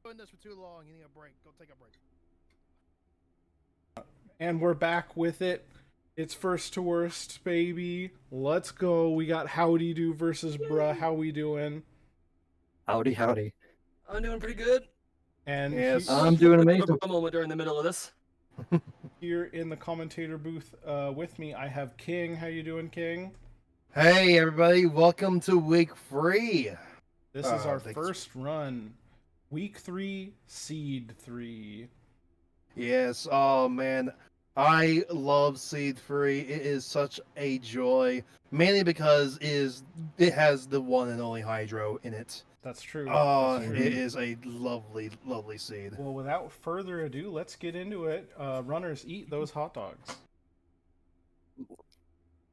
doing this for too long. You need a break. Go take a break. And we're back with it. It's first to worst, baby. Let's go. We got Howdeedoo versus Bruh. How we doing? Howdy, howdy. I'm doing pretty good. And Yes. I'm doing amazing. A moment during the middle of this. here in the commentator booth with me, I have King. How you doing, King? Hey, everybody. Welcome to week 3. This is our first run. Week 3, Seed 3. Yes. Oh, man. I love Seed 3. It is such a joy. Mainly because it has the one and only Hydro in it. That's true. Oh, That's true. it is a lovely, lovely seed. Well, without further ado, let's get into it. Runners, eat those hot dogs.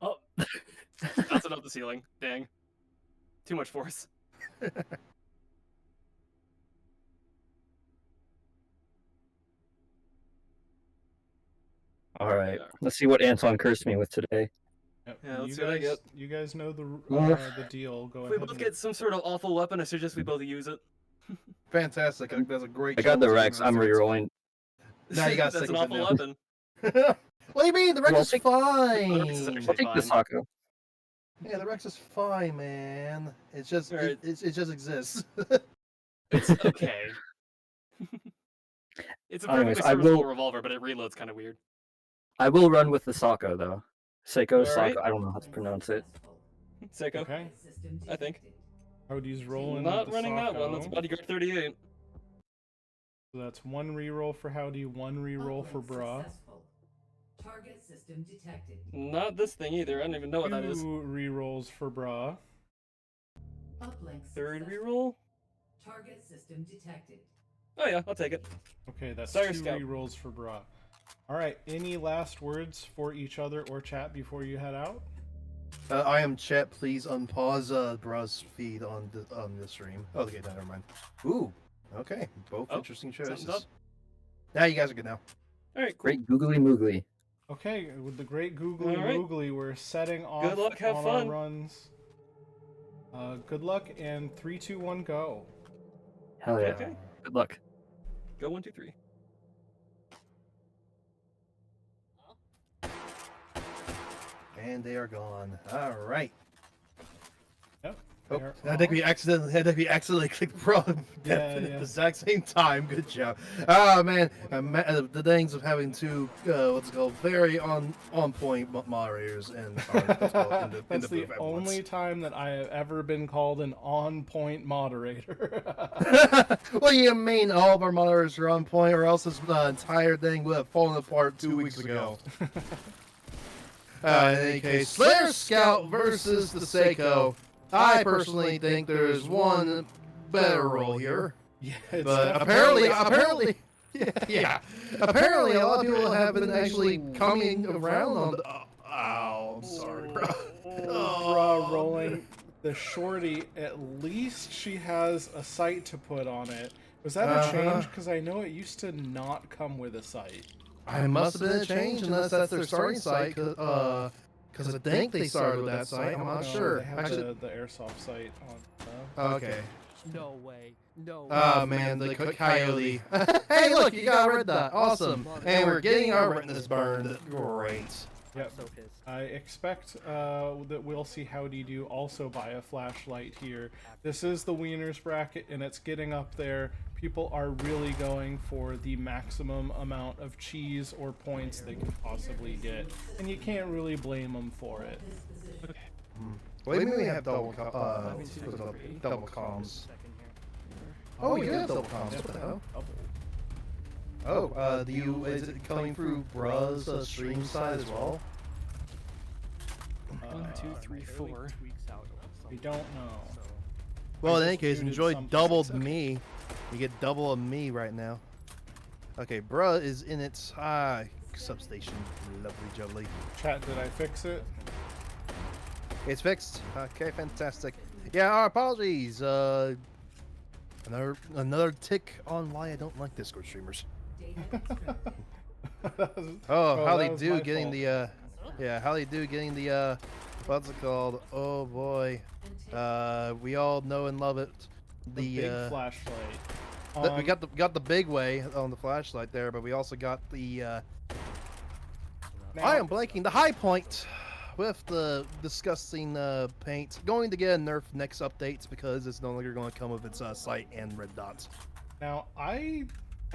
Oh, bouncing up the ceiling. Dang. Too much force. All right, let's see what Anton cursed me with today. Yep. Yeah, let's you see what I guys, get. you guys know the deal. Go If we ahead. both get some sort of awful weapon, I suggest we both use it. Fantastic. I think that's a great I got the choice. Rex. I'm rerolling. Now you got That's an sickles in awful there. weapon. What do you mean? The Rex Well, is take- fine. The Rex is actually I'll take the fine. Sako. Yeah, the Rex is fine, man. It's just Alright. it just exists. It's okay. It's a Anyways, perfectly I serviceable will- revolver, but it reloads kind of weird. I will run with the Sako though. Sako, All Sako. right. I don't know how to pronounce it. Seiko, Okay. I think. Howdy's rolling. Not with the running that one. That's Sako. Bodyguard 38. So that's one reroll for Howdy, one reroll for Bra. Target system detected. Not this thing either. I don't even know what that is. 2 rerolls for Bra. Uplink Third successful. reroll? Target system detected. Oh yeah, I'll take it. Okay, that's Sire 2 Scout. rerolls for Bra. Alright, any last words for each other or chat before you head out? I am chat. Please unpause Bra's feed on the stream. Oh, okay, never mind. Ooh, okay, both Oh, interesting something's choices. up. Now you guys are good now. Alright, cool. Great googly moogly. Okay, with the great googly Alright. moogly, we're setting off Good luck, have on fun. our runs. Good luck, and 3, 2, 1, go. Hell yeah. Okay. Good luck. Go 1, 2, 3. And they are gone. All right. Yep. Oh, they're I think we off. accidentally clicked Bro Yeah, at yeah. the exact same time. Good job. Oh man, the things of having two what's it called very on point moderators and That's the only time that I have ever been called an on-point moderator. What do you mean all of our moderators are on point, or else this entire thing would have fallen apart 2 weeks ago? In any case, Slayer Scout versus the Seiko. I personally think there's one better role here, Yeah, it's but definitely- apparently, yeah, apparently a lot of people have been actually coming around on. I'm sorry, bro. Bra rolling the shorty. At least she has a sight to put on it. Was that a change? Because I know it used to not come with a sight. I must have been a change unless that's their starting site, because I think they started with that site. I'm not No, sure. They have Actually, the airsoft sight on. okay. No way. No. Oh man, the coyote. Hey, look, you got a red dot. Awesome. And we're getting our retinas burned. Great. Yep. So pissed. I expect that we'll see Howdeedoo also buy a flashlight here. This is the wieners bracket, and it's getting up there. People are really going for the maximum amount of cheese or points they can possibly get, and you can't really blame them for it. What do you mean we have double double comms? Second here. Oh, we do have double comms. What the hell? Oh, is it coming through Bruh's stream side as well? 1, 2, 3, 4. Tweaks out We don't know. So, Well, in I any just case, muted enjoy something. double It's okay. me. You get double of me right now. Okay, Bruh is in its substation. Lovely jubbly. Chat, did I fix it? It's fixed. Okay, fantastic. Yeah, our apologies. Another tick on why I don't like Discord streamers. Oh, how that they was do my getting fault. the how they do getting the what's it called? Oh boy. We all know and love it. The big The flashlight. We got the big way on the flashlight there, but we also got the I am blanking the high point with the disgusting paint. Going to get a nerf next updates because it's no longer going to come with its sight and red dots. Now, I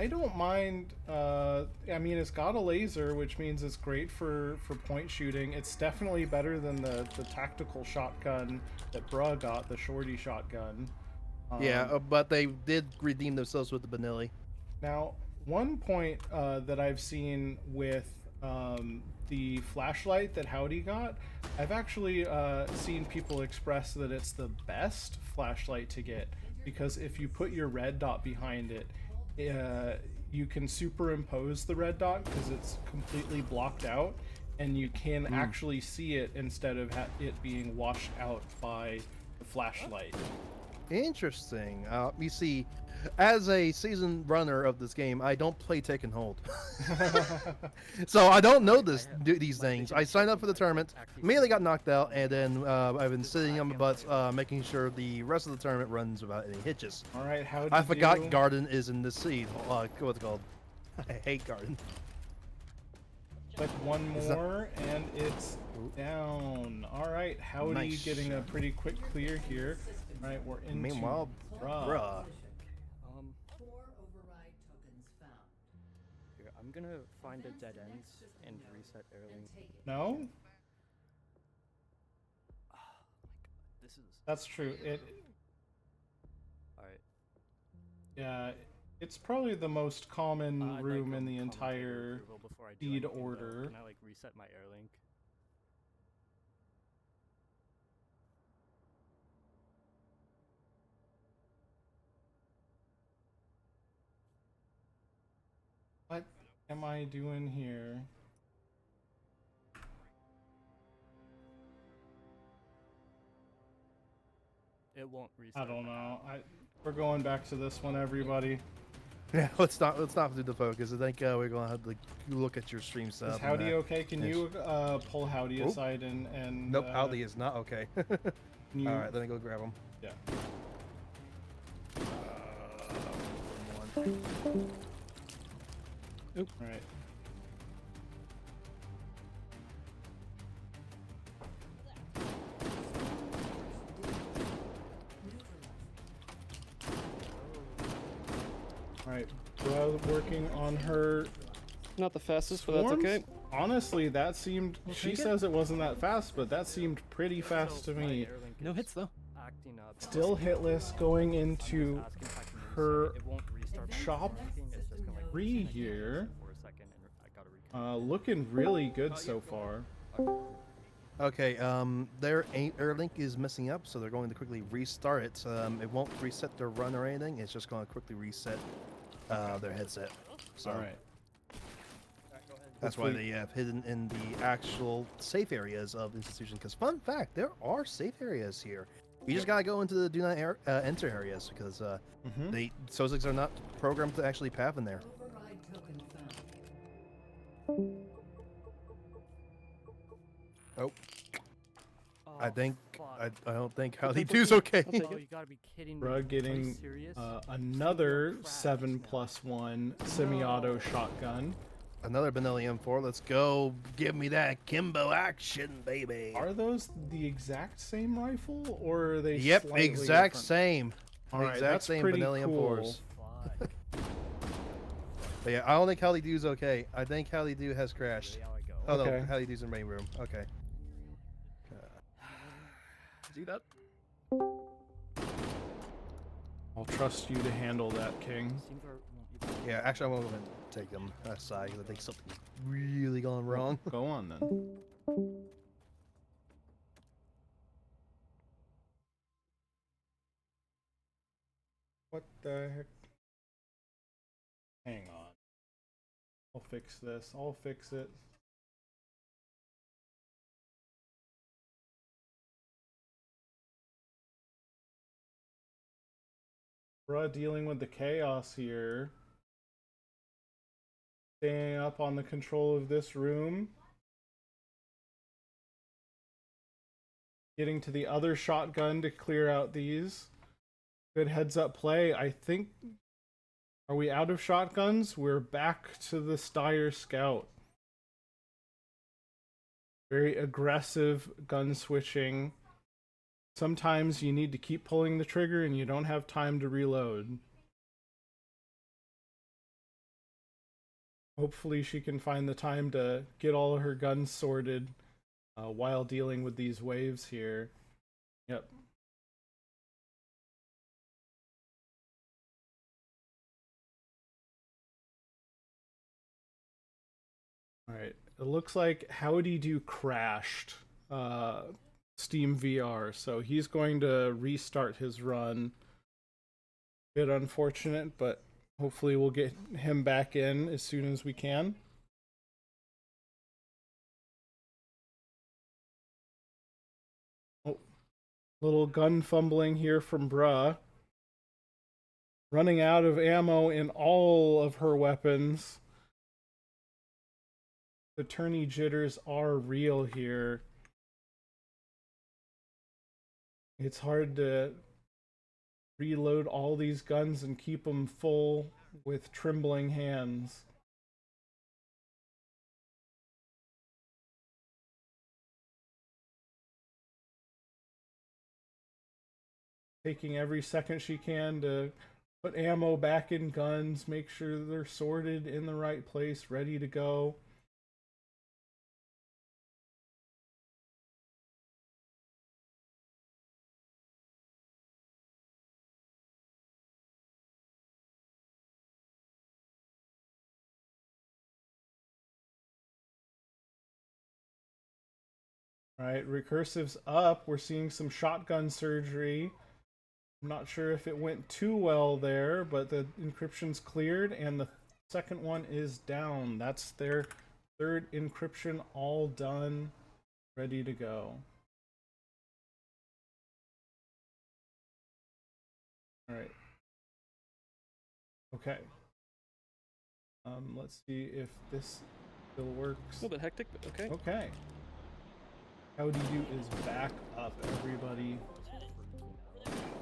don't mind. I mean, it's got a laser, which means it's great for point shooting. It's definitely better than the tactical shotgun that Bruh got, the shorty shotgun. Yeah, but they did redeem themselves with the Benelli. Now, one point that I've seen with the flashlight that Howdy got, I've actually seen people express that it's the best flashlight to get because if you put your red dot behind it, you can superimpose the red dot because it's completely blocked out, and you can actually see it instead of it being washed out by the flashlight. Interesting. You see, as a seasoned runner of this game, I don't play take and hold, so I don't know these things. I signed up for the tournament, immediately got knocked out, and then I've been sitting on my butts, making sure the rest of the tournament runs without any hitches. All right, Howdy. I forgot Garden is in this seed. What's it called? I hate Garden. Like one more, and it's down. All right, Howdy Nice. getting a pretty quick clear here. All right, we're into Meanwhile, Bruh. bruh. 4 override tokens found. Here, I'm gonna find a dead end and reset Erling. No, This is that's true. alright. Yeah, it's probably the most common I'd like room a in the commentator entire approval before I do feed anything, though. order. Can I like reset my Airlink? What am I doing here? It won't reset. I don't know. We're going back to this one, everybody. Yeah, let's not do the focus. I think we're gonna have to look at your stream Is stuff. Howdy okay? Can Yes. you pull Howdy Oh. aside and Nope, Howdy is not okay. can you- All right, let me go grab him. Yeah. All right. All right. Bruh working on her. Not the fastest, but that's swarms? okay. Honestly, that seemed. She take it. says it wasn't that fast, but that seemed pretty fast to My me. Airlink No is hits though. Acting up. Still hitless going I'm into just asking if I can reset her it. It won't restart my shop anything, it's just gonna, like, free reset here. for a second and I gotta reconnect. Looking really good so far. Okay, their Airlink is messing up, so they're going to quickly restart it. It won't reset their run or anything. It's just going to quickly reset their headset. So All right. that's why they have hidden in the actual safe areas of institution. Because fun fact, there are safe areas here. You just gotta go into the do not enter areas because they SOSICs are not programmed to actually path in there. Override token found. Oh, Oh, I think fuck. I don't think Howdeedoo's okay. Oh, you gotta be kidding me. Bruh Are you getting serious? another Cracks 7+1 semi-auto shotgun. Another Benelli M4. Let's go. Give me that Kimbo action, baby. Are those the exact same rifle, or are they? Yep, slightly exact different? same. All right, exact that's same pretty Benelli cool. M4s. Fuck. But yeah, I don't think Howdeedoo's okay. I think Howdeedoo has crashed. Really, how I go. Oh Okay. no, Howdeedoo's in the main room. Okay. See that? I'll trust you to handle that, King. Seems our won't even- Yeah, actually, I'm gonna take him aside because I think something's really gone wrong. Go on then. What the heck? Hang on. I'll fix this. I'll fix it. Bruh dealing with the chaos here. Staying up on the control of this room. Getting to the other shotgun to clear out these. Good heads up play. I think Are we out of shotguns? We're back to the Steyr Scout. Very aggressive gun switching. Sometimes you need to keep pulling the trigger and you don't have time to reload. Hopefully she can find the time to get all of her guns sorted while dealing with these waves here. Yep. Alright, it looks like Howdeedoo crashed Steam VR, so he's going to restart his run. Bit unfortunate, but hopefully we'll get him back in as soon as we can. Oh, little gun fumbling here from Bruh. Running out of ammo in all of her weapons. The tourney jitters are real here. It's hard to reload all these guns and keep them full with trembling hands. Taking every second she can to put ammo back in guns, make sure they're sorted in the right place, ready to go. Alright, recursive's up. We're seeing some shotgun surgery. I'm not sure if it went too well there, but the encryption's cleared and the second one is down. That's their third encryption all done, ready to go. Alright. Okay. Let's see if this still works. A little bit hectic, but okay. Okay. Howdeedoo is back up, everybody.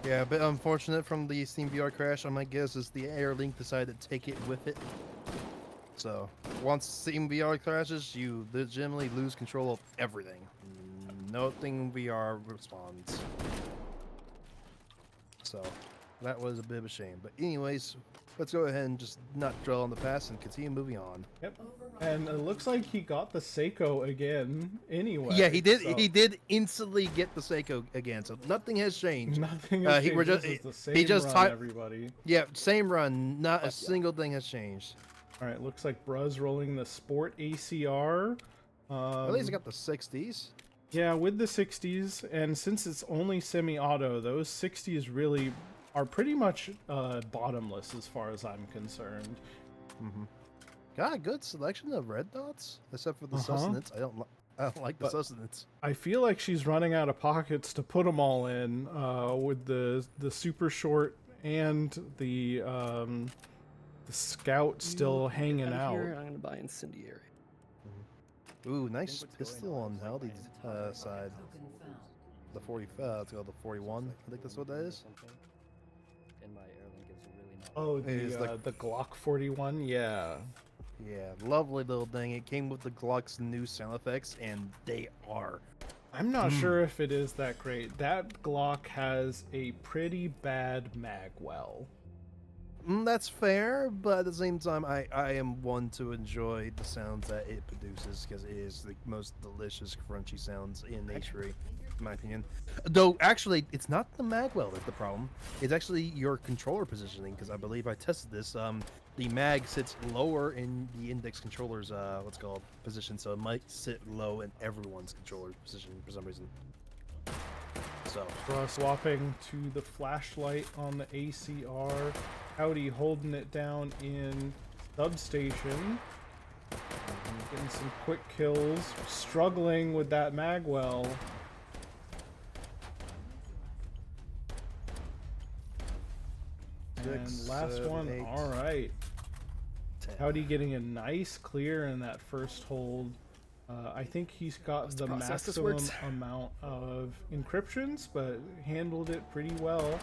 Yeah, a bit unfortunate from the Steam VR crash. My guess is the Airlink decided to take it with it. So once Steam VR crashes, you legitimately lose control of everything. Nothing VR responds. So that was a bit of a shame. But anyways, let's go ahead and just not dwell on the past and continue moving on. Yep. And it looks like he got the Seiko again anyway. Yeah, he did. So He did instantly get the Seiko again. So nothing has changed. nothing has changed. This is the same just run, typed- everybody. Yeah, same run. Not a single thing has changed. Alright, looks like Bruh's rolling the Sport ACR. At least I got the 60s. Yeah, with the 60s, and since it's only semi-auto, those 60s really are pretty much bottomless as far as I'm concerned. Mm-hmm. Got a good selection of red dots, except for the sustenance. I don't like the But- sustenance. I feel like she's running out of pockets to put them all in, with the super short and the scout still hanging Out of out. here, I'm gonna buy incendiary. Ooh, nice what's pistol going on on is Howdeed's side. Token found. The 40, let's go the 41. I think that's what that is. Something, and my Airlink is really not. Oh, It is the Glock 41, yeah. Yeah, lovely little thing. It came with the Glock's new sound effects, and they are. I'm not sure if it is that great. That Glock has a pretty bad magwell. That's fair, but at the same time, I am one to enjoy the sounds that it produces because it is the most delicious, crunchy sounds in H3, in my opinion. Though, actually, it's not the magwell that's the problem. It's actually your controller positioning because I believe I tested this. The mag sits lower in the index controller's what's called position, so it might sit low in everyone's controller position for some reason. So. Swapping to the flashlight on the ACR. Howdy holding it down in substation. Getting some quick kills. Struggling with that magwell. And Six, last 7, one, 8, alright. 10. Howdy getting a nice clear in that first hold. I think he's got the process this maximum works. amount of encryptions, but handled it pretty well.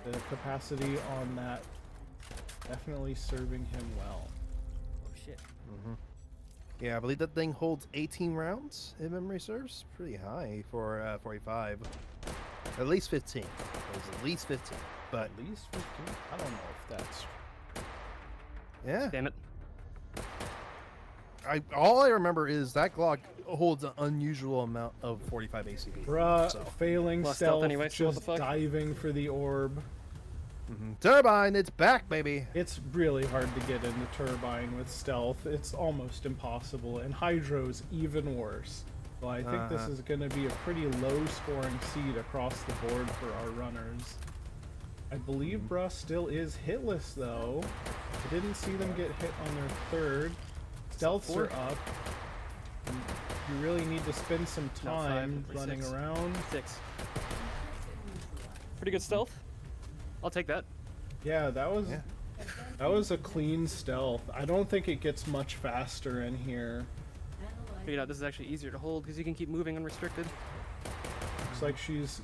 The capacity on that Definitely serving him well. Oh shit. Yeah, I believe that thing holds 18 rounds, if memory serves. Pretty high for 45. At least 15. It was at least 15. But, At least 15? I don't know if that's... yeah. Damn it. All I remember is that Glock holds an unusual amount of 45 ACP. Bruh, So. failing Well, stealth stealth, anyway, so what the just fuck? diving for the orb. Turbine, it's back, baby. It's really hard to get into Turbine with stealth. It's almost impossible, and Hydro's even worse. So I think this is going to be a pretty low-scoring seed across the board for our runners. I believe Bruh still is hitless, though. I didn't see them get hit on their third. Stealths are up. And you really need to spend some No, five, time at least running six. around. 6. Pretty good stealth. I'll take that. Yeah, that was a clean stealth. I don't think it gets much faster in here. Figured out this is actually easier to hold because you can keep moving unrestricted. Looks like she's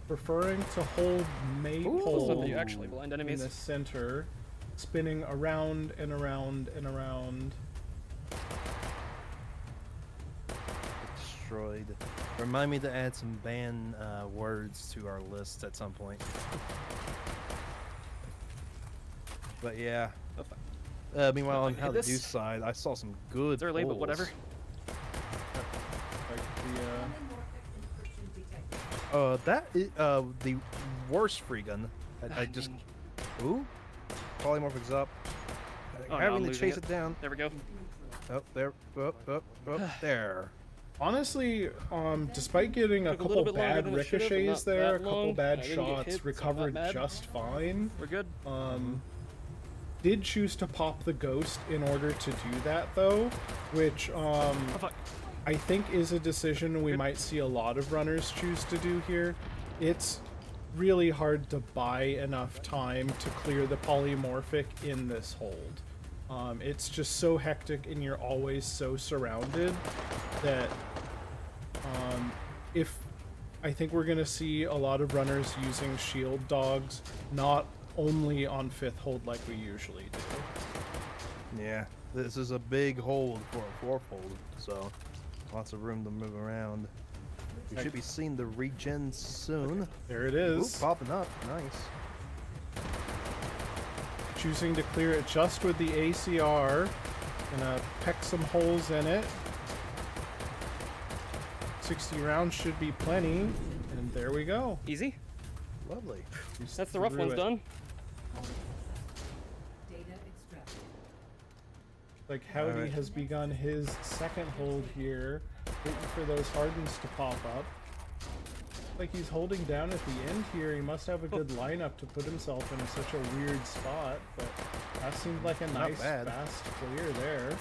preferring to hold So maypole that you actually blind in enemies. the center, spinning around and around and around. Destroyed. Remind me to add some ban words to our list at some point. But yeah. Meanwhile, on Hit how to this. do side, I saw some good. It's early, but whatever. Like the That is the worst free gun. I just. Ooh. Polymorphics up. Oh, no, I'm Having to losing chase it down. There we go. Oh, there. Up, there. honestly, despite getting a Took a couple little bit longer bad than it should've, but ricochets not there, that a couple long. bad I didn't get shots, hit, so it's not recovered bad. just fine. We're good. Did choose to pop the ghost in order to do that though, which Oh, fuck. I think is a decision we might see a lot of runners choose to do here. It's really hard to buy enough time to clear the polymorphic in this hold. It's just so hectic and you're always so surrounded that if I think we're going to see a lot of runners using shield dogs, not only on 5th hold like we usually do. Yeah. This is a big hold for a 4th hold, so lots of room to move around. We should be seeing the regen soon. There it Ooh, is. popping up. Nice. Choosing to clear it just with the ACR. Gonna peck some holes in it. 60 rounds should be plenty. And there we go. Easy. Lovely. That's the rough through one's it. done. Data extracted. Like Howdy Alright. has begun his second hold here, waiting for those hardens to pop up. Like he's holding down at the end here. He must have a good lineup to put himself in such a weird spot, but that seemed like a nice bad. fast clear there.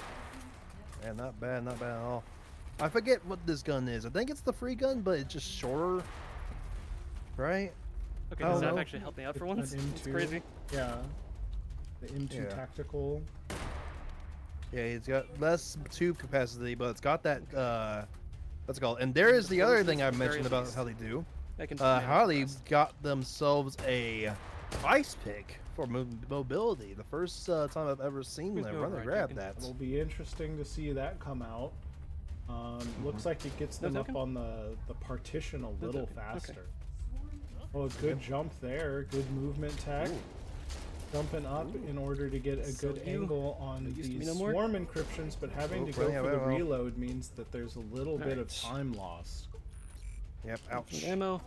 Yeah, not bad at all. I forget what this gun is. I think it's the free gun, but it's just shorter. Right? Okay, Oh, does that no. actually help me out for An once? It's M2. crazy. Yeah. The M2 Yeah. tactical. Yeah, it's got less tube capacity, but it's got that, what's it called? And there is the other thing I mentioned about least. how they do. I can Harley got themselves a ice pick for mobility. The first time I've ever seen Who's them no run and override grab token? that. It'll be interesting to see that come out. Looks like it gets No them up token? on the partition a little token, okay. faster. Oh, a good jump there. Good movement tech. Jumping up in order to get a So good you- angle on used to be these no more? swarm encryptions, but having to go running for out the of ammo. reload means that there's a little bit of Alright. time lost. Yep, ouch. Ammo.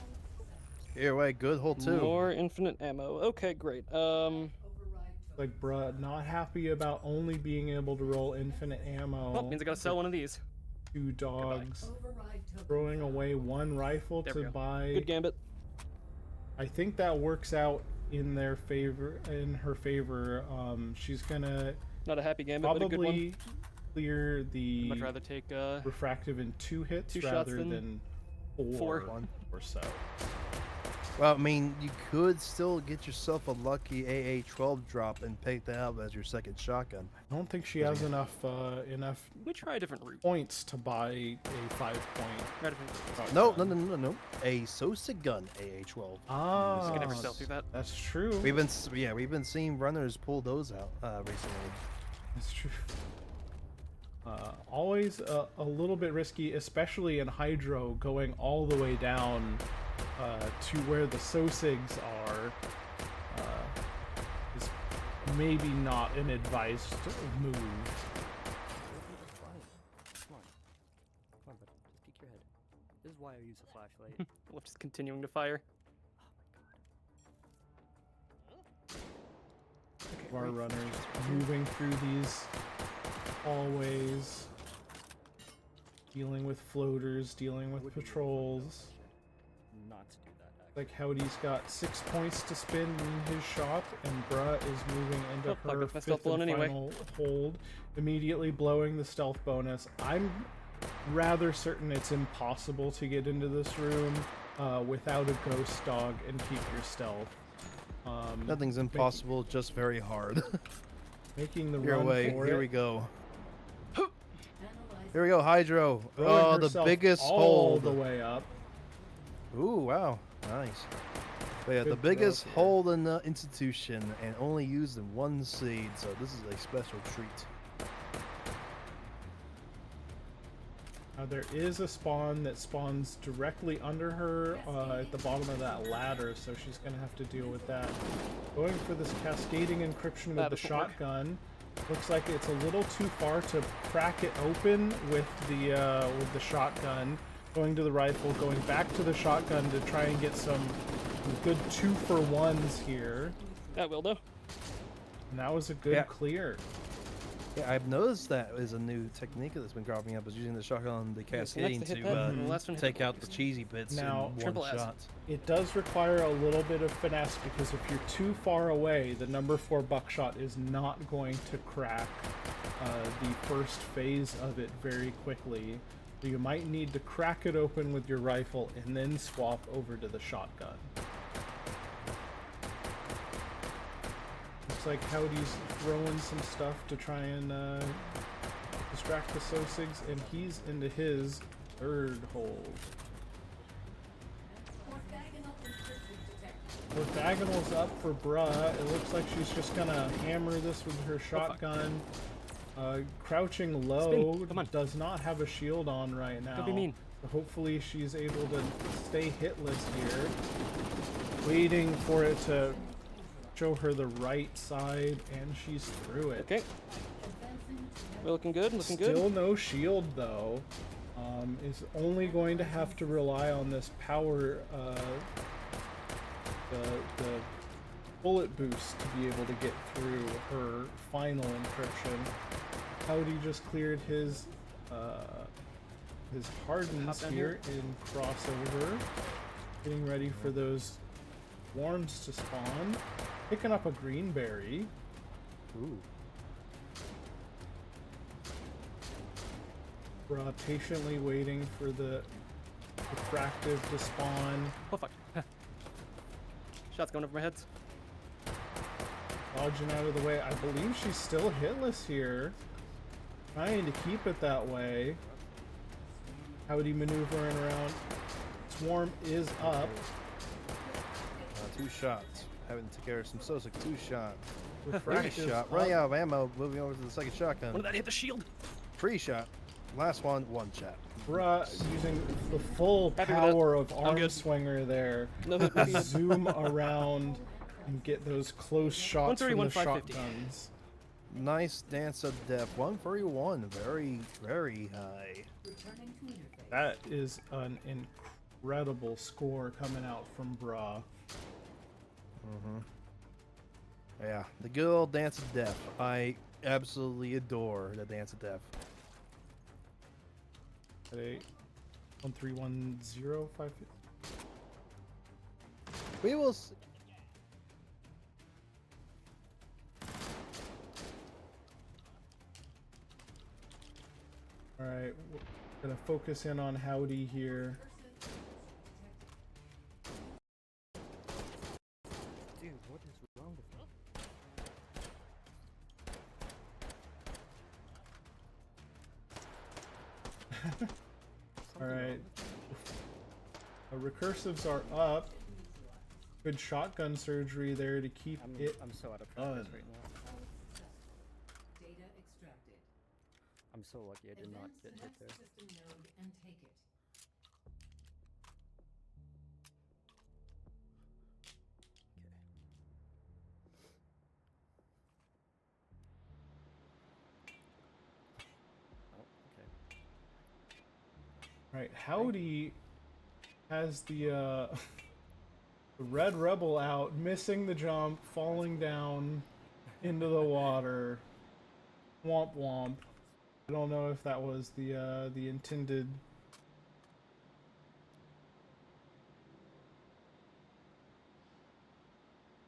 Either way, good hold too. More infinite ammo. Okay, great. Like, bruh, not happy about only being able to roll infinite ammo. Well, means I gotta sell one of these. 2 dogs. Override token Throwing away 1 rifle There we to go. buy. Good gambit. I think that works out in their favor. In her favor, she's gonna Not a happy gambit, but a good one. probably clear I'd the much rather take refractive in 2 hits 2 shots rather than than 4 4. or so. Well, I mean, you could still get yourself a lucky AA-12 drop and pick that up as your second shotgun. I don't think she has enough We try a different route. points to buy a 5-point. Try a different route. shotgun. No. A Sosa gun AA-12. Ah, You can never sell through that. that's true. We've been seeing runners pull those out recently. That's true. Always a little bit risky, especially in Hydro, going all the way down to where the Sosigs are, is maybe not an advised move. Come on, bud. Just peek your head. This is why I use a flashlight. We're just continuing to fire. Our runners moving through these hallways, dealing with floaters, dealing with patrols. Not to do that. Actually. Like Howdy's got 6 points to spend in his shot, and Bruh is moving into Oh, fuck, her it's my stealth fifth and blown anyway. final hold, immediately blowing the stealth bonus. I'm rather certain it's impossible to get into this room without a ghost dog and keep your stealth. Nothing's impossible, just very hard. Making the Your run way. for Here it. we go. Analyze Here we go, Hydro. Throwing Oh, the herself biggest all hold. the way up. Ooh, wow. Nice. But yeah, the Good biggest throw. hold in the institution and only used in one seed, so this is a special treat. Now there is a spawn that spawns directly under her at the bottom of that ladder, so she's going to have to deal with that. Going for this cascading encryption with That the doesn't work. shotgun. Looks like it's a little too far to crack it open with the shotgun. Going to the rifle, going back to the shotgun to try and get some good 2-for-1s here. That will do. And that was a good Yeah. clear. Yeah, I've noticed that is a new technique that's been cropping up, is using the shotgun on the Yeah, so next cascading to hit to that, and the last one hit take the out the cheesy bits Now, in one triple S. shot. It does require a little bit of finesse because if you're too far away, the number 4 buckshot is not going to crack the first phase of it very quickly. So you might need to crack it open with your rifle and then swap over to the shotgun. Looks like Howdy's throwing some stuff to try and distract the Sosigs, and he's into his third hold. Orthogonal's up for Bruh. It looks like she's just gonna hammer this with her shotgun. Crouching low, Spin. Come on. does not have a shield on right now. Don't be mean. So hopefully she's able to stay hitless here. Waiting for it to show her the right side, and she's through it. Okay. We're looking good, looking Still good. no shield though. Is only going to have to rely on this power, the bullet boost to be able to get through her final encryption. Howdy just cleared his hardens Hop down here in crossover, getting ready for those worms to spawn. Picking up a green berry. Ooh. Bruh patiently waiting for the refractive to spawn. Oh fuck. Shots going over my head. Dodging out of the way. I believe she's still hitless here. Trying to keep it that way. Howdy maneuvering around. Swarm is up. 2 shots. Having to take care of some Sosic 2 shot. Free Refractive shot. Running out of ammo. Moving over to the second shotgun. When did that hit the shield? Free shot. Last one. 1 shot. Bruh using the full Happy with it. power of I'm arm good. swinger there. No hit the shield. Zoom around and get those close shots from the 131, 550. shotguns. Nice dance of death. 141. Very, very high. returning to interface. That is an incredible score coming out from Bruh. Yeah, the good old dance of death. I absolutely adore the dance of death. At a 1310 We will see. Alright, we're gonna focus in on Howdy here. All right. Recursives are up. Good shotgun surgery there to keep it. I'm so out of practice right now. Data extracted. I'm so lucky I did not Advance get to hit next there. system node and take it. Okay. Oh, okay. Right, Howdy has the the Red Rebel out, missing the jump, falling down into the water. Womp womp. I don't know if that was the intended.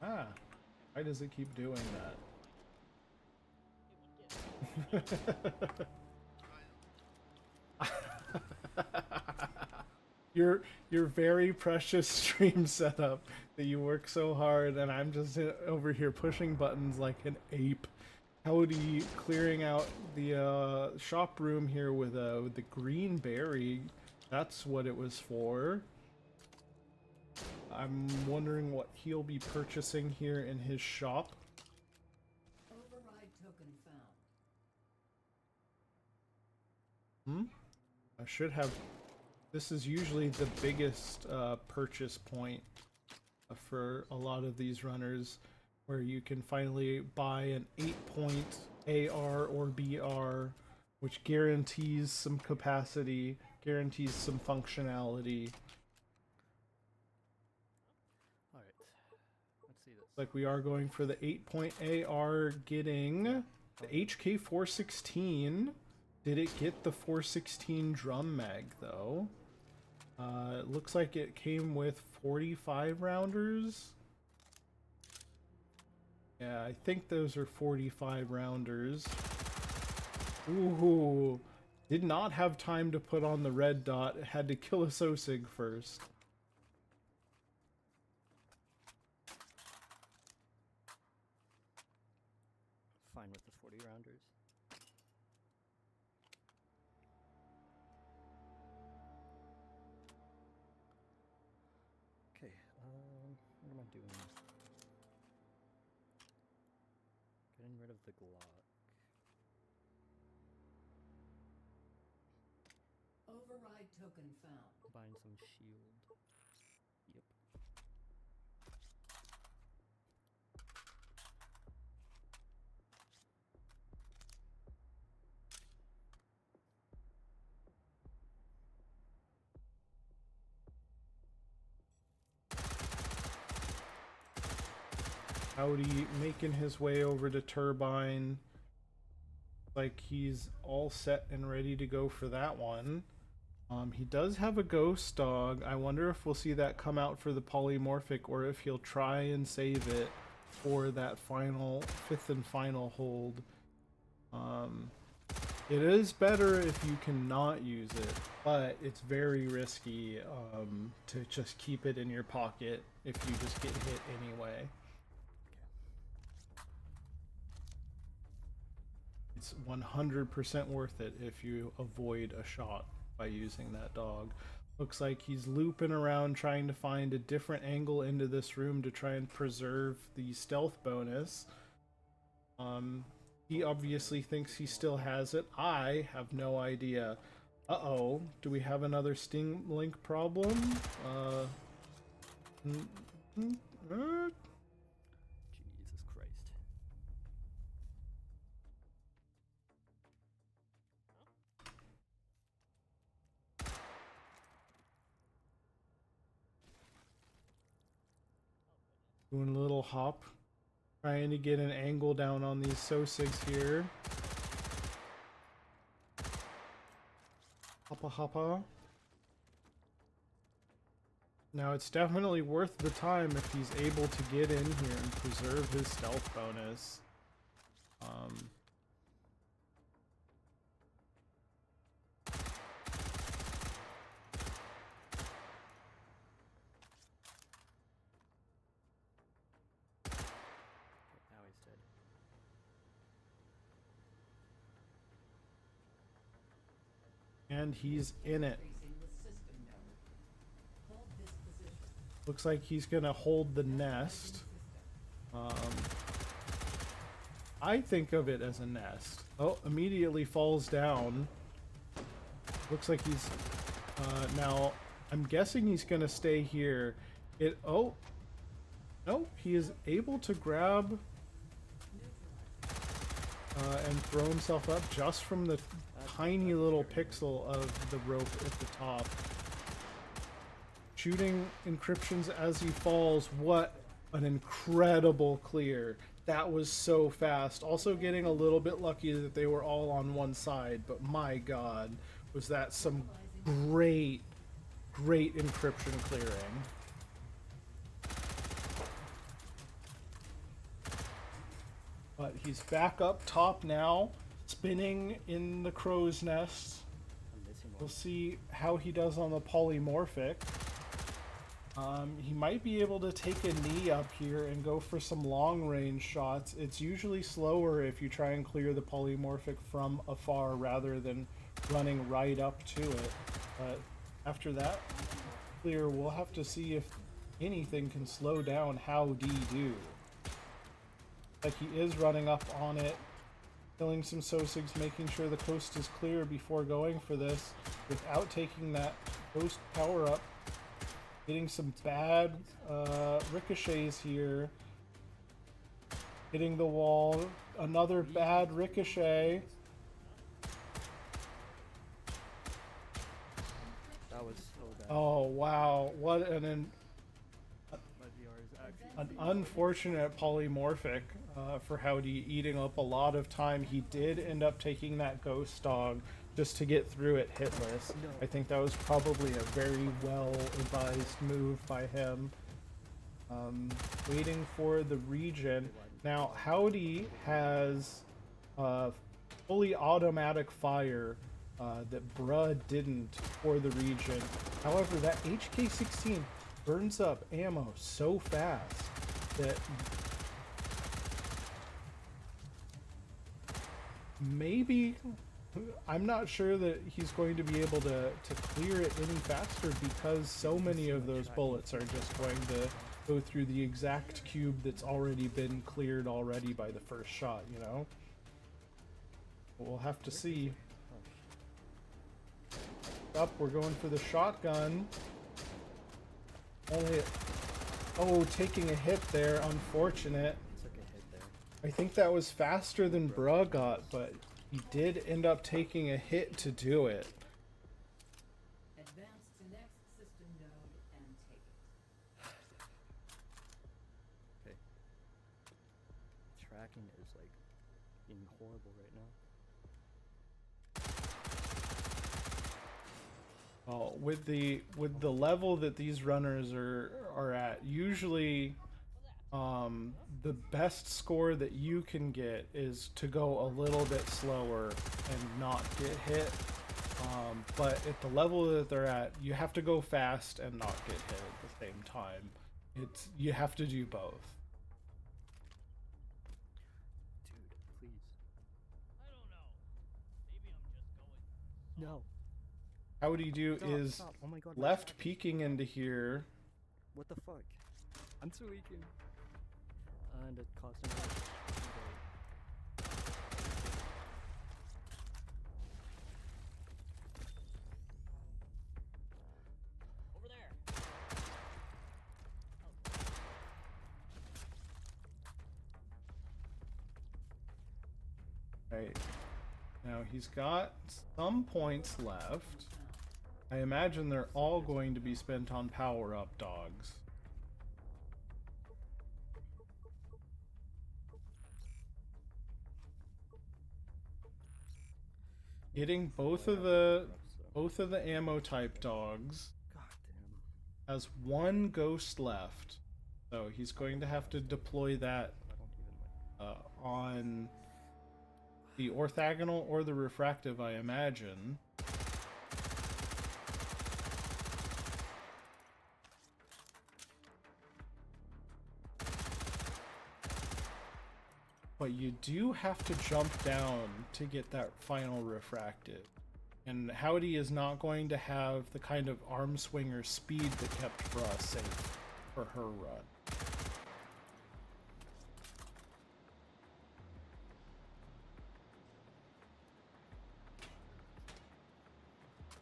Ah, why does it keep doing that? Your very precious stream setup that you work so hard, and I'm just over here pushing buttons like an ape. Howdy, clearing out the shop room here with the green berry. That's what it was for. I'm wondering what he'll be purchasing here in his shop. Override token found. I should have. This is usually the biggest purchase point for a lot of these runners, where you can finally buy an 8-point AR or BR, which guarantees some capacity, guarantees some functionality. Alright. Let's see this. Like we are going for the 8-point AR, getting the HK416. Did it get the 416 drum mag though? It looks like it came with 45 rounders. Yeah, I think those are 45 rounders. Ooh, did not have time to put on the red dot. Had to kill a Sosig first. Fine with the 40 rounders. Okay, what am I doing? Getting rid of the Glock. Override token found. Buying some shield. Yep. Howdy making his way over to Turbine. Like he's all set and ready to go for that one. He does have a ghost dog. I wonder if we'll see that come out for the polymorphic, or if he'll try and save it for that fifth and final hold. It is better if you cannot use it, but it's very risky to just keep it in your pocket if you just get hit anyway. It's 100% worth it if you avoid a shot by using that dog. Looks like he's looping around trying to find a different angle into this room to try and preserve the stealth bonus. He obviously thinks he still has it. I have no idea. Uh-oh, do we have another Sting Link problem? Jesus Christ. Doing a little hop. Trying to get an angle down on these Sosigs here. Hoppa hoppa. Now it's definitely worth the time if he's able to get in here and preserve his stealth bonus. Now he's dead. And he's in it. Increasing the system node. Hold this position. Looks like he's gonna hold the nest. I think of it as a nest. Oh, immediately falls down. Looks like he's now. I'm guessing he's gonna stay here. Oh no, he is able to grab and throw himself up just from the tiny little pixel of the rope at the top. Shooting encryptions as he falls. What an incredible clear. That was so fast. Also getting a little bit lucky that they were all on one side, but my god, was that some great encryption clearing. But he's back up top now, spinning in the crow's nest. I'm missing We'll one. see how he does on the polymorphic. He might be able to take a knee up here and go for some long range shots. It's usually slower if you try and clear the polymorphic from afar rather than running right up to it. But after that clear, we'll have to see if anything can slow down Howdeedoo. Like he is running up on it, killing some Sosigs, making sure the coast is clear before going for this without taking that coast power up. Getting some bad ricochets here. Hitting the wall. Another bad ricochet. That was so bad. Oh wow, what an My VR is actually an unfortunate polymorphic for Howdy, eating up a lot of time. He did end up taking that ghost dog just to get through it hitless. No. I think that was probably a very well advised move by him. Waiting for the region. Now Howdy has fully automatic fire that Bruh didn't for the region. However, that HK-16 burns up ammo so fast that maybe, I'm not sure that he's going to be able to clear it any faster because so many of those bullets are just going to go through the exact cube that's already been cleared already by the first shot, you know? We'll have to see. Up, we're going for the shotgun. Oh, taking a hit there, unfortunate. took a hit there. I think that was faster than Bruh got, but he did end up taking a hit to do it. Advance to next system node and take it. Okay. Tracking is like being horrible right now. Oh, with the level that these runners are at, usually the best score that you can get is to go a little bit slower and not get hit. But at the level that they're at, you have to go fast and not get hit at the same time. You have to do both. Dude, please. I don't know. Maybe I'm just going. No. Howdeedoo Stop, is stop. Oh my god. left peeking into here. What the fuck? I'm tweaking. And it cost him. Over there. Right. Now he's got some points left. I imagine they're all going to be spent on power-up dogs. Getting both of the ammo type dogs. God damn. Has one ghost left, so he's going to have to deploy that I don't even like. on the orthogonal or the refractive, I imagine. But you do have to jump down to get that final refractive. And Howdy is not going to have the kind of arm swinger speed that kept Bruh safe for her run.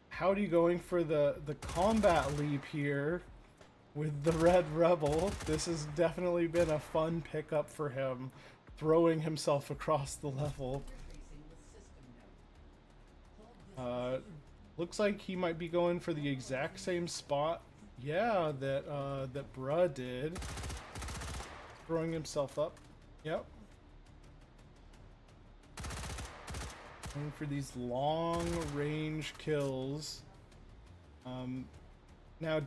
Howdy going for the combat leap here with the Red Rebel. This has definitely been a fun pickup for him, throwing himself across the level. Looks like he might be going for the exact same spot, yeah, that Bruh did. Throwing himself up. Yep. Going for these long range kills. Now,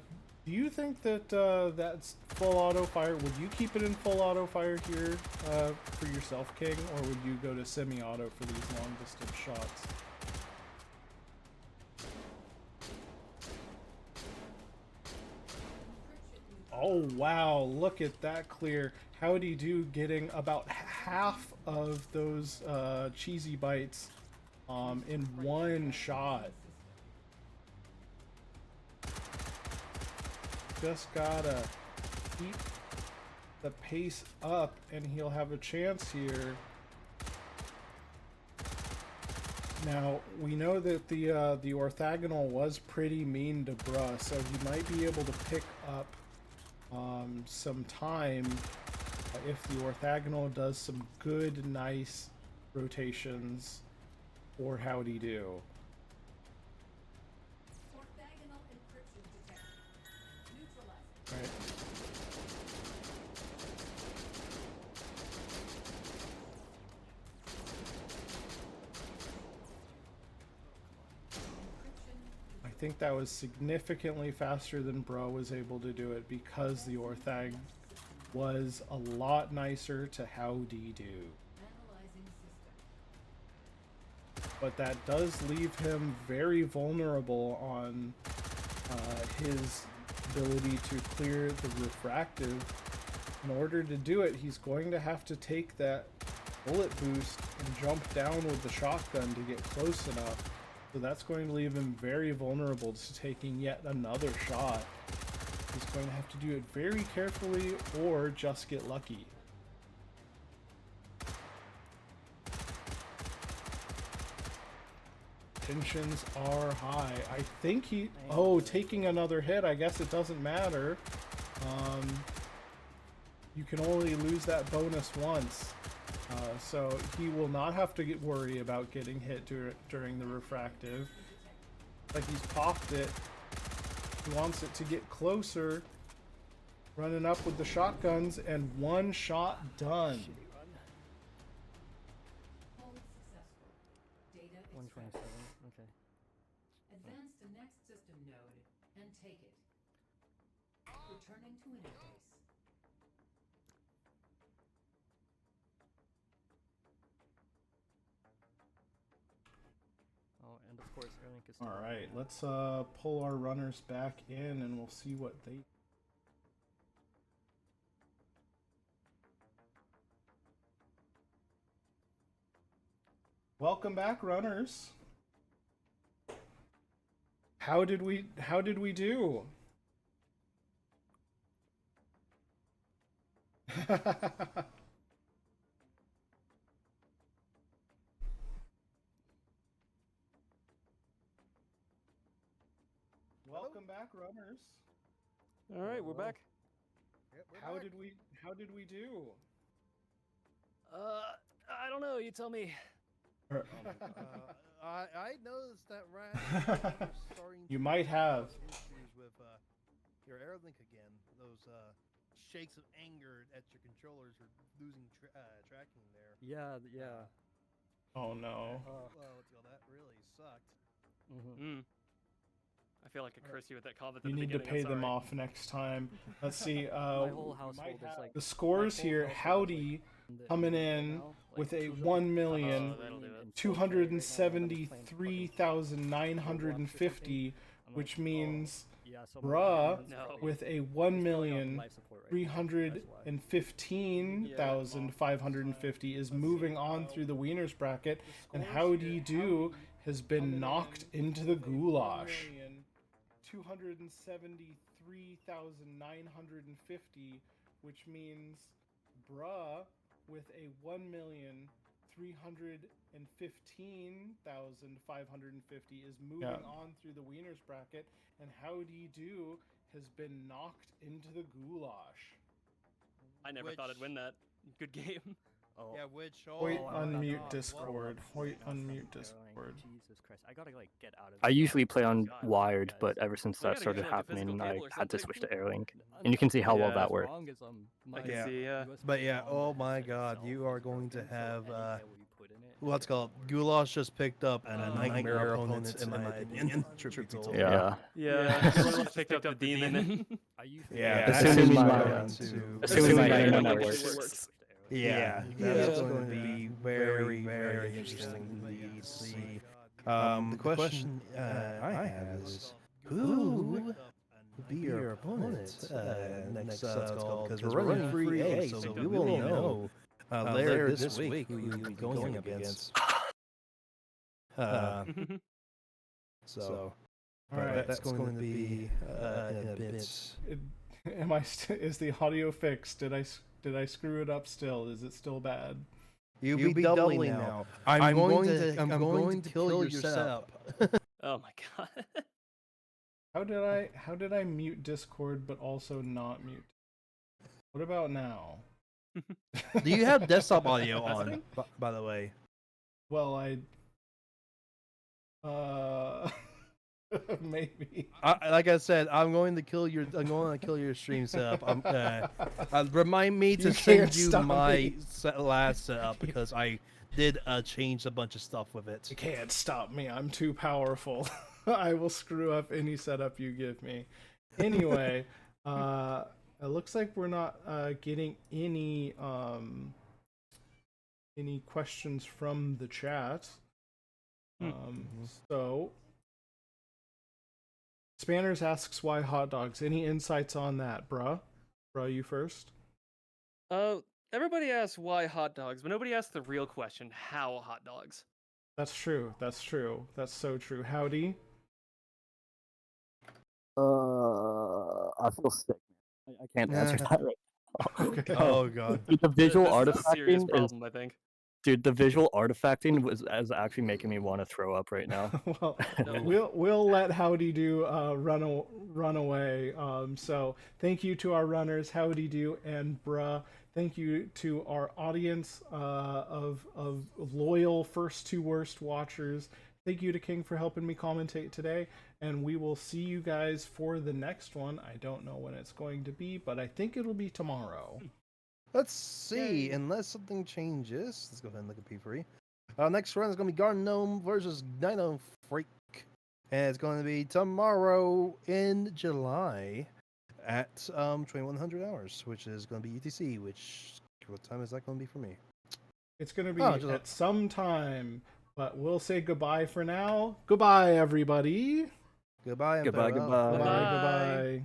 do you think that that's full auto fire? Would you keep it in full auto fire here for yourself, King, or would you go to semi-auto for these long distance shots? Oh wow, look at that clear. Howdeedoo getting about half of those cheesy bites in one shot. Just gotta keep the pace up and he'll have a chance here. Now, we know that the orthogonal was pretty mean to Bruh, so he might be able to pick up some time if the orthogonal does some good, nice rotations for Howdeedoo. Orthogonal encryption detected. Neutralizing. Right. I think that was significantly faster than Bro was able to do it because the orthag was a lot nicer to Howdeedoo. Analyzing system. But that does leave him very vulnerable on his ability to clear the refractive. In order to do it, he's going to have to take that bullet boost and jump down with the shotgun to get close enough. So that's going to leave him very vulnerable to taking yet another shot. He's going to have to do it very carefully or just get lucky. Tensions are high. I think he... Oh, taking another hit. I guess it doesn't matter. You can only lose that bonus once. So he will not have to worry about getting hit during the refractive. Like he's popped it. He wants it to get closer. Running up with the shotguns and one shot done. Hold successful. Data 127. extracted. Okay. Advance to next system node and take it. Returning to interface. Oh, and of course, Airlink is. All right, let's pull our runners back in and we'll see what they. Welcome back, runners. How did we do? Welcome back, runners. All right, we're back. How did we do? I don't know. You tell me. I noticed that Rat starting You to might have. issues with your Airlink again. Those shakes of anger at your controllers are losing tracking there. Yeah, yeah. Oh no. Well, that really sucked. Mm-hmm. I feel like I cursed you with that comment. You at the need to beginning, pay I'm them sorry. off next time. Let's see. My whole household is like The scores here. Howdy coming in with a 1,273,950, which means Yeah, so Bruh, that's No. probably- with a he's probably on 1,315,550 life support right now, is moving on through the wieners bracket, and Howdeedoo has been knocked into the goulash. 273,950, which means Bruh with a 1,315,550 is moving on through the wieners bracket, and Howdeedoo has been knocked into the goulash. I never thought I'd win that. Good game. Oh, Yeah, which Hoyt, oh, I'm about to unmute throw Discord. up. Hoyt, Now from unmute Caroline. Discord. Jesus Christ, I gotta like get out of. I this usually play on God, wired, guys. but ever since Well, you that gotta started get, like, a physical happening, I cable or had to something. switch to Airlink. And you can see how well Yeah. that As worked. long as, my can see, yeah. USB But yeah, on oh the my headset god, itself you are is going to broken, so have any cable you put in it what's is called not working. goulash just picked up and a Oh, nightmare opponent in my opinion. Yeah. Yeah. Goulash picked up the demon. I usually Yeah, Assuming I'm my, going uh, to assuming my Yeah, internet like, works. shit works. yeah, Yeah. that's going to be very, very interesting indeed to see. The question I have is, who will be your opponent next call? Because we're running free A, so we will know later this week who you'll be going against. So, All right. that's going to be in a bit. Is the audio fixed? Did I screw it up still? Is it still bad? You'll be doubling now. I'm going to kill your setup. Oh my god. How did I mute Discord but also not mute? What about now? Do you have desktop audio on, by the way? Well, maybe. Like I said, I'm going to kill your stream setup. Remind me to You send can't you stop my me. last setup because I did change a bunch of stuff with it. You can't stop me. I'm too powerful. I will screw up any setup you give me. Anyway, it looks like we're not getting any questions from the chat. So Spanners asks why hot dogs. Any insights on that, bruh? Bruh, you first. Everybody asks why hot dogs, but nobody asks the real question: how hot dogs? That's true. That's true. That's so true. Howdy. I feel sick. I can't answer that right now. Okay. Oh god. Dude, the visual This is a serious artifacting is, problem, I think. dude, the visual artifacting is actually making me want to throw up right now. Well, No. we'll let Howdeedoo run away. So thank you to our runners, Howdeedoo and Bruh. Thank you to our audience of loyal first to worst watchers. Thank you to King for helping me commentate today, and we will see you guys for the next one. I don't know when it's going to be, but I think it'll be tomorrow. Let's see, unless something changes. Let's go ahead and look at P3. Next round is going to be Garden Gnome versus Dino Freak. And it's going to be tomorrow in July at 2100 hours, which is going to be UTC, which, what time is that going to be for me? It's going to be Oh, just at some time, but we'll say goodbye for now. Goodbye, everybody. Goodbye and Goodbye, farewell. goodbye. Goodbye. Bye. Goodbye.